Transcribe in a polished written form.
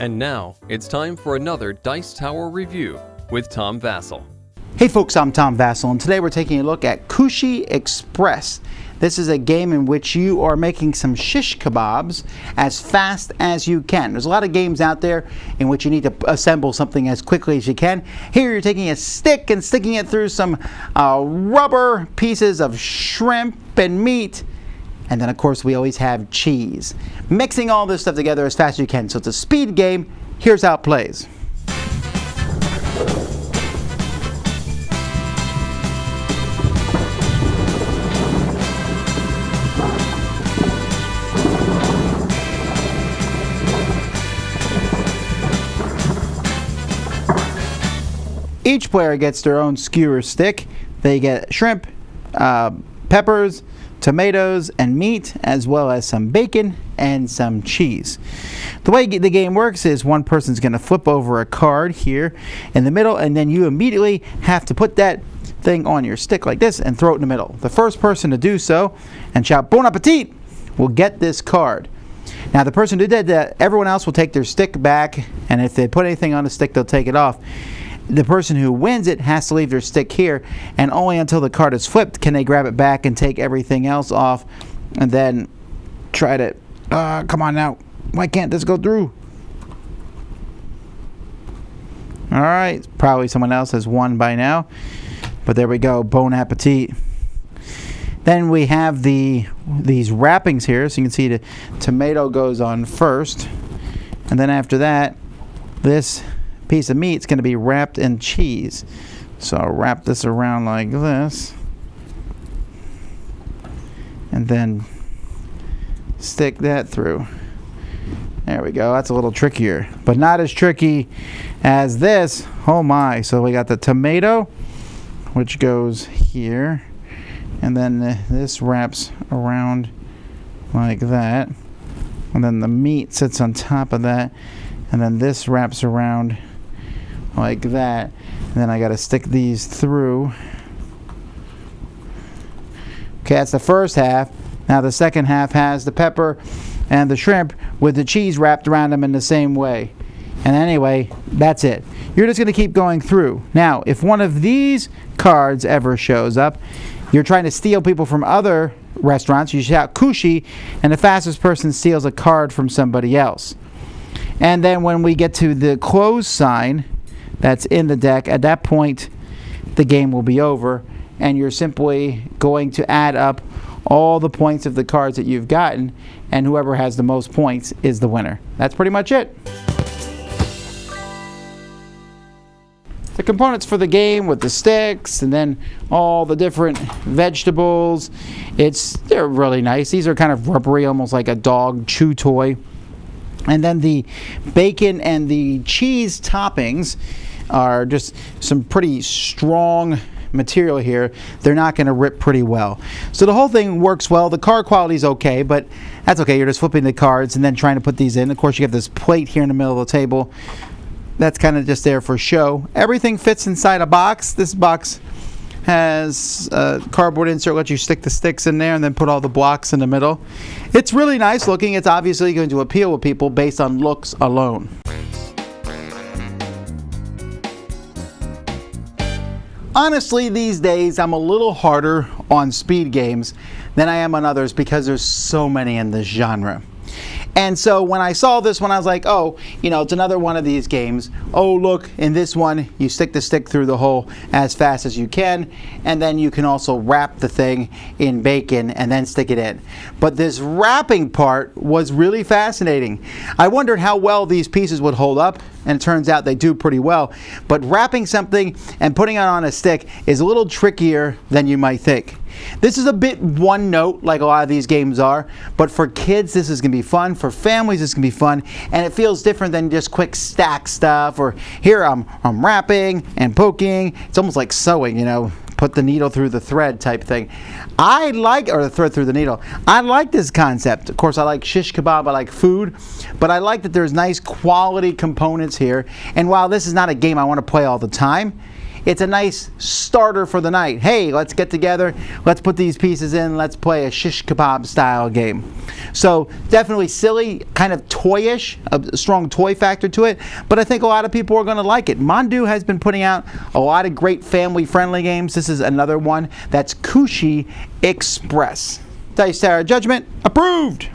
And now, it's time for another Dice Tower review with Tom Vasel. Hey folks, I'm Tom Vasel, and today we're taking a look at Kushi Express. This is a game in which you are making some shish kebabs as fast as you can. There's a lot of games out there in which you need to assemble something as quickly as you can. Here you're taking a stick and sticking it through some rubber pieces of shrimp and meat. And then, of course, we always have cheese. Mixing all this stuff together as fast as you can. So it's a speed game. Here's how it plays. Each player gets their own skewer stick. They get shrimp, peppers, tomatoes, and meat, as well as some bacon and some cheese. The way the game works is one person's going to flip over a card here in the middle, and then you immediately have to put that thing on your stick like this and throw it in the middle. The first person to do so and shout "Bon appetit" will get this card. Now the person who did that, everyone else will take their stick back, and if they put anything on the stick, they'll take it off. The person who wins it has to leave their stick here, and only until the card is flipped can they grab it back and take everything else off, and then try to, come on now, why can't this go through? Alright, probably someone else has won by now, but there we go, bon appetit. Then we have these wrappings here, so you can see the tomato goes on first, and then after that, this piece of meat is going to be wrapped in cheese. So I'll wrap this around like this and then stick that through. There we go. That's a little trickier, but not as tricky as this. Oh my. So we got the tomato, which goes here, and then this wraps around like that, and then the meat sits on top of that, and then this wraps around like that, and then I got to stick these through. Okay, that's the first half. Now the second half has the pepper and the shrimp with the cheese wrapped around them in the same way. And anyway, that's it. You're just going to keep going through. Now, if one of these cards ever shows up, you're trying to steal people from other restaurants, you shout Kushi, and the fastest person steals a card from somebody else. And then when we get to the close sign that's in the deck, at that point the game will be over, and you're simply going to add up all the points of the cards that you've gotten, and whoever has the most points is the winner. That's pretty much it. The components for the game with the sticks and then all the different vegetables, they're really nice. These are kind of rubbery, almost like a dog chew toy. And then the bacon and the cheese toppings are just some pretty strong material here. They're not going to rip pretty well. So the whole thing works well. The card quality is okay, but that's okay. You're just flipping the cards and then trying to put these in. Of course, you have this plate here in the middle of the table. That's kind of just there for show. Everything fits inside a box. This box has a cardboard insert, lets you stick the sticks in there and then put all the blocks in the middle. It's really nice looking. It's obviously going to appeal with people based on looks alone. Honestly, these days I'm a little harder on speed games than I am on others because there's so many in this genre. And so when I saw this one, I was like, oh, it's another one of these games. Oh, look, in this one, you stick the stick through the hole as fast as you can, and then you can also wrap the thing in bacon and then stick it in. But this wrapping part was really fascinating. I wondered how well these pieces would hold up, and it turns out they do pretty well. But wrapping something and putting it on a stick is a little trickier than you might think. This is a bit one note, like a lot of these games are, but for kids this is going to be fun, for families this is going to be fun, and it feels different than just quick stack stuff, or here I'm wrapping and poking. It's almost like sewing, put the needle through the thread type thing. Or the thread through the needle. I like this concept. Of course, I like shish kebab, I like food, but I like that there's nice quality components here, and while this is not a game I want to play all the time, it's a nice starter for the night. Hey, let's get together, let's put these pieces in, let's play a shish kebab style game. So definitely silly, kind of toyish, a strong toy factor to it, but I think a lot of people are going to like it. Mondu has been putting out a lot of great family-friendly games. This is another one. That's Kushi Express. Dice Tower Judgment approved.